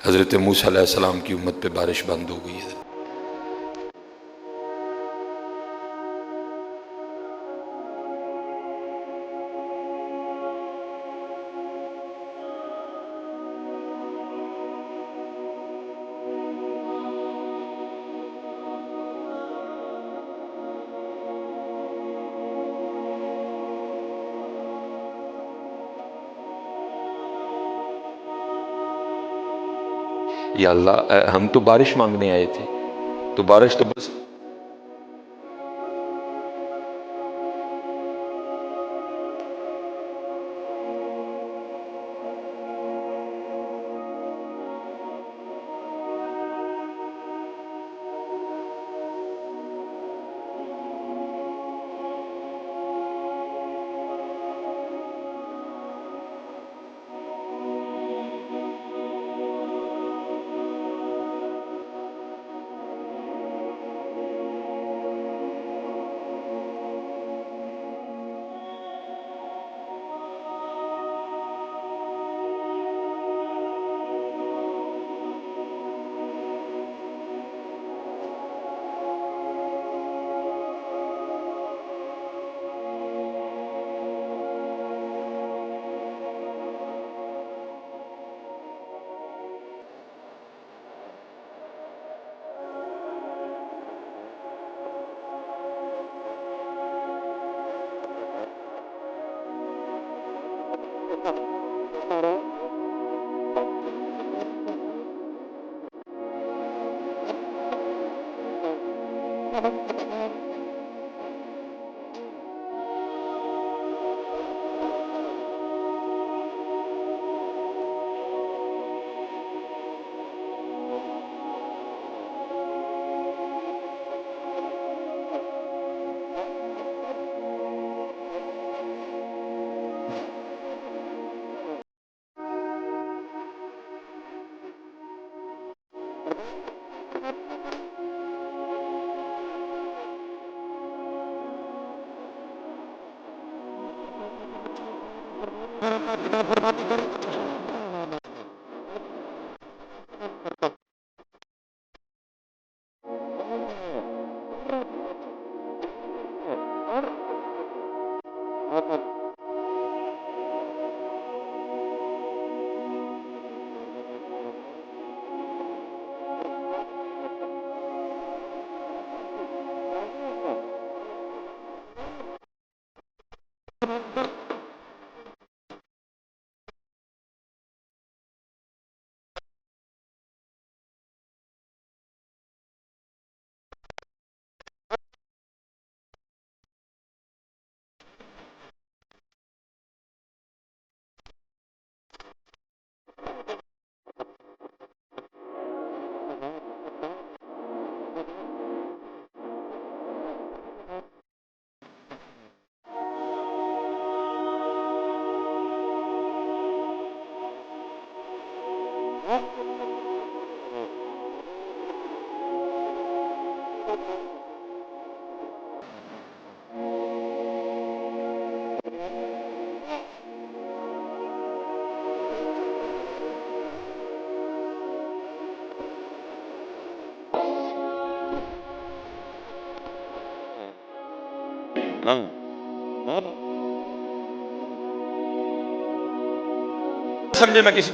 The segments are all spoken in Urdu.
حضرت موسیٰ علیہ السلام کی امت پہ بارش بند ہو گئی ہے۔ یا اللہ، ہم تو بارش مانگنے آئے تھے، تو بارش تو بس سمجھے میں کسی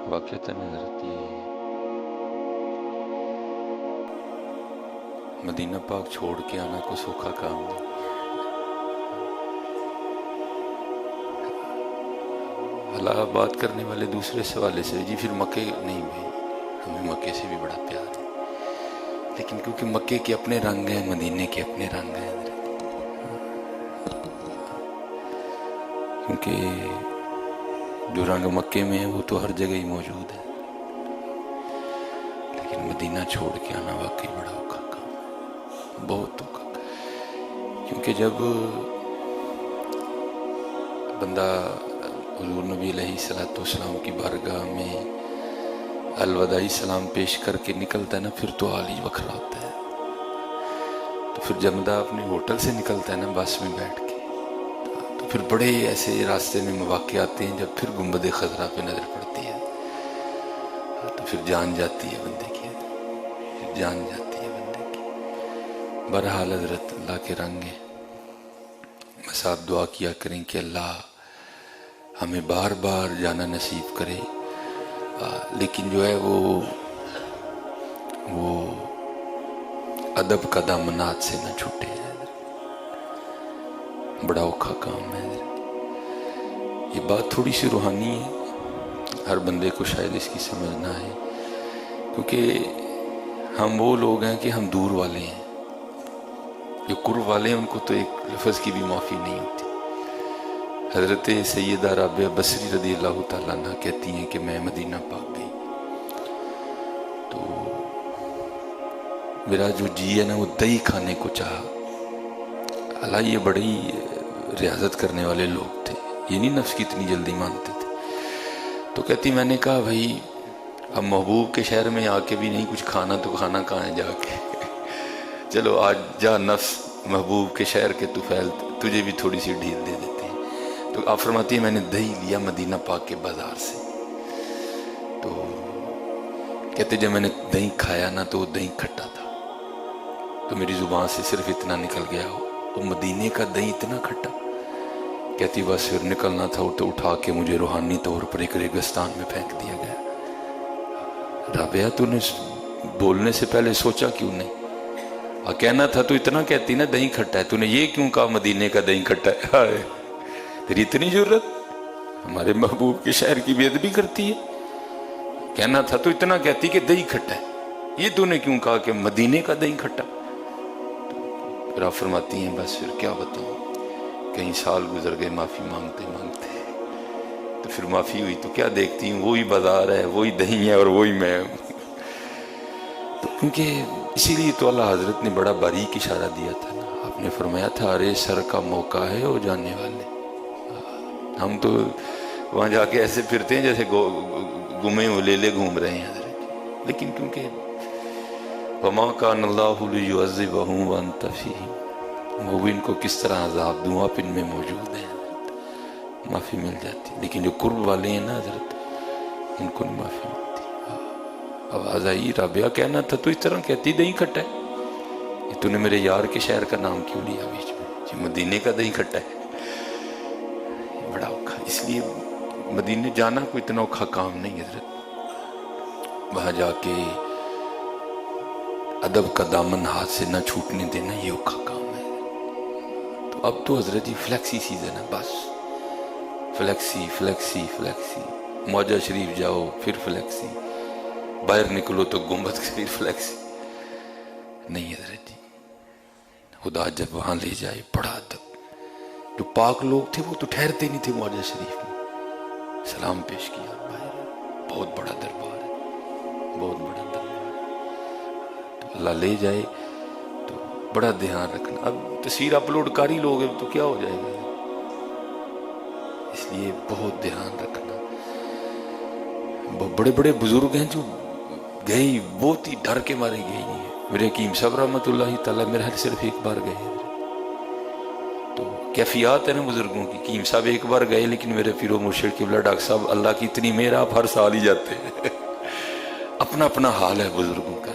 واقعتاً حضرت یہ مدینہ پاک چھوڑ کے آنا کو سوکھا کام نہیں. اللہ بات کرنے والے دوسرے سوالے سے جی پھر مکے نہیں بھائی، ہمیں مکے سے بھی بڑا پیار ہے، لیکن کیونکہ مکے کے اپنے رنگ ہیں، مدینے کے اپنے رنگ ہیں، کیونکہ جو رنگ مکے میں ہے وہ تو ہر جگہ ہی موجود ہے، لیکن مدینہ چھوڑ کے آنا واقعی بڑا اوکھا کام، بہت اوکھا. کیونکہ جب بندہ حضور نبی علیہ السلام کی بارگاہ میں الوداعی سلام پیش کر کے نکلتا ہے نا، پھر تو حال ہی وکھرا ہوتا ہے. تو پھر جب بندہ اپنے ہوٹل سے نکلتا ہے نا بس میں بیٹھ کے، تو پھر بڑے ایسے راستے میں مواقع آتے ہیں جب پھر گنبد خضرا پہ نظر پڑتی ہے تو پھر جان جاتی ہے بندے کی، پھر جان جاتی ہے بندے کی. بہرحال حضرت اللہ کے رنگ ہیں. بس آپ دعا کیا کریں کہ اللہ ہمیں بار بار جانا نصیب کرے، لیکن جو ہے وہ ادب کا دامنات سے نہ چھوٹے. بڑا اوکھا کام ہے. یہ بات تھوڑی سی روحانی ہے، ہر بندے کو شاید اس کی سمجھ نہ آئے، کیونکہ ہم وہ لوگ ہیں کہ ہم دور والے ہیں. جو قرب والے ہیں ان کو تو ایک لفظ کی بھی معافی نہیں ہوتی. حضرت سیدہ رابعہ بصری رضی اللہ تعالیٰ عنہ کہتی ہیں کہ میں مدینہ پاک گئی تو میرا جو جی ہے نا وہ دہی کھانے کو چاہا. حالانکہ یہ بڑی ریاضت کرنے والے لوگ تھے، یہ نہیں نفس کی اتنی جلدی مانتے تھے. تو کہتی میں نے کہا بھائی اب محبوب کے شہر میں آ کے بھی نہیں کچھ کھانا تو کھانا کہاں ہے جا کے، چلو آج جا نفس محبوب کے شہر کے تو پھیل، تجھے بھی تھوڑی سی ڈھیل دے دیتے ہیں. تو آپ فرماتی ہیں میں نے دہی لیا مدینہ پاک کے بازار سے. تو کہتے جب میں نے دہی کھایا نا تو وہ دہی کھٹا تھا، تو میری زبان سے صرف اتنا نکل گیا وہ مدینے کا دہی اتنا کھٹا. کہتی بس پھر نکلنا تھا تو اٹھا کے مجھے روحانی طور پر ایک ریگستان میں پھینک دیا گیا. رابعہ تو نے بولنے سے پہلے سوچا کیوں نہیں؟ کہنا تھا تو اتنا کہتی نا دہی کھٹا ہے، تو نے یہ کیوں کہا مدینے کا دہی کھٹا ہے؟ ہائے تیری اتنی ضرورت، ہمارے محبوب کے شہر کی بے ادبی کرتی ہے. کہنا تھا تو اتنا کہتی کہ دہی کھٹا ہے، یہ تو نے کیوں کہا کہ مدینے کا دہی کھٹا؟ پھر آپ فرماتی ہیں بس پھر کیا بتاؤں، کئی سال گزر گئے معافی مانگتے مانگتے، تو پھر معافی ہوئی تو کیا دیکھتی ہوں وہی بازار ہے، وہی دہی ہے اور وہی میں ہوں. تو کیونکہ اسی لیے تو اللہ حضرت نے بڑا باریک اشارہ دیا تھا نا. آپ نے فرمایا تھا ارے سر کا موقع ہے وہ جانے والے. ہم تو وہاں جا کے ایسے پھرتے ہیں جیسے گمے لے گھوم رہے ہیں حضرت. لیکن کیونکہ وما کان اللہ لیعذبہم وانت فیہم، وہ ان کو کس طرح عذاب دوں، آپ ان میں موجود ہیں، معافی مل جاتی. لیکن جو قرب والے ہیں نا حضرت ان کو نہیں معافی ملتی. آواز آئی رابعہ کہنا تھا تو اس طرح کہتی دہی کھٹا ہے، یہ تو نے میرے یار کے شہر کا نام کیوں لیا بیچ میں، جی مدینے کا دہی کھٹا ہے. بڑا اوکھا، اس لیے مدینے جانا کوئی اتنا اوکھا کام نہیں حضرت. وہاں جا کے ادب کا دامن ہاتھ سے نہ چھوٹنے دینا یہ اوکھا کام ہے. تو اب تو حضرت جی فلیکسی سیزن ہے، بس فلیکسی فلیکسی فلیکسی. معجہ شریف جاؤ پھر فلیکسی، باہر نکلو تو گنبد پھر فلیکسی. نہیں حضرت جی، خدا جب وہاں لے جائے بڑا ادب. جو پاک لوگ تھے وہ تو ٹھہرتے نہیں تھے معجہ شریف میں، سلام پیش کیا باہر. بہت بڑا دربار ہے، بہت بڑا دربار ہے. تو اللہ لے جائے تو بڑا دھیان رکھنا. اب تصویر اپلوڈ کاری لوگ ہیں تو کیا ہو جائے گا، اس لیے بہت دھیان رکھنا. بڑے بڑے بزرگ ہیں جو گئے بہت ہی ڈر کے مارے گئے نہیں ہیں. میرے حکیم صاحب رحمۃ اللہ تعالیٰ میرے حال صرف ایک بار گئے. تو کیفیات ہے نا بزرگوں کی. حکیم صاحب ایک بار گئے لیکن میرے پیر و مرشد قبلہ ڈاکٹر صاحب اللہ کی اتنی مہر آپ ہر سال ہی جاتے ہیں. اپنا اپنا حال ہے بزرگوں کا،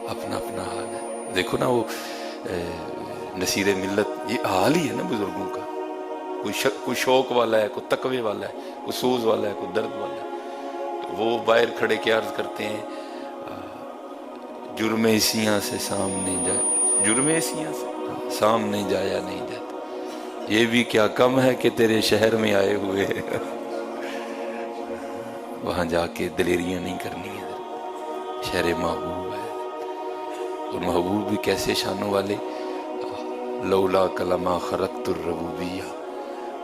اپنا اپنا حال ہے. دیکھو نا وہ نصیر ملت، یہ حال ہی ہے نا بزرگوں کا. کوئی شوق والا ہے، کوئی تقوی والا ہے، کوئی سوز والا ہے، کوئی درد والا ہے. وہ باہر کھڑے کے عرض کرتے ہیں جرم ایسیاں سے سامنے جائے، جرم ایسیاں سے سامنے جایا نہیں جاتا، یہ بھی کیا کم ہے کہ تیرے شہر میں آئے ہوئے وہاں جا کے دلیریاں نہیں کرنی ہے، شہر محبوب ہے، اور محبوب بھی کیسے شانوں والے، لولا کلمہ خرقت الربوبیہ،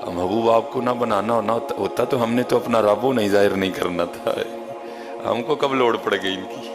محبوب آپ کو نہ بنانا ہوتا تو ہم نے تو اپنا رب نہیں ظاہر نہیں کرنا تھا، ہم کو کب لوڑ پڑ گئی ان کی۔